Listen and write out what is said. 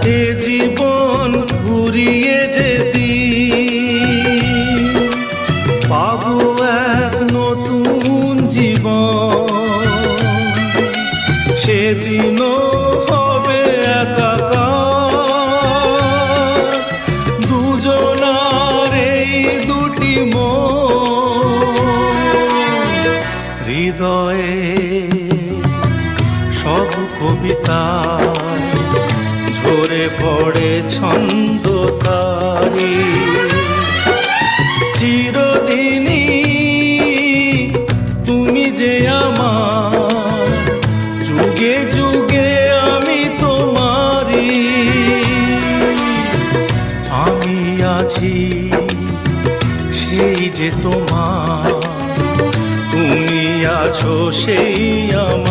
এ জীবন ঘুরিয়ে যেদিন পাবো এক নতুন জীবন, সেদিনও হবে একাকার দুজনার এই দুটি মন। হৃদয়ে সব কবিতা ঝরে পড়ে ছন্দ তারি, চিরদিনই তুমি যে আমার, যুগে যুগে আমি তোমারি। আমি আছি সেই যে তোমার, তুমি আছো সেই আমার।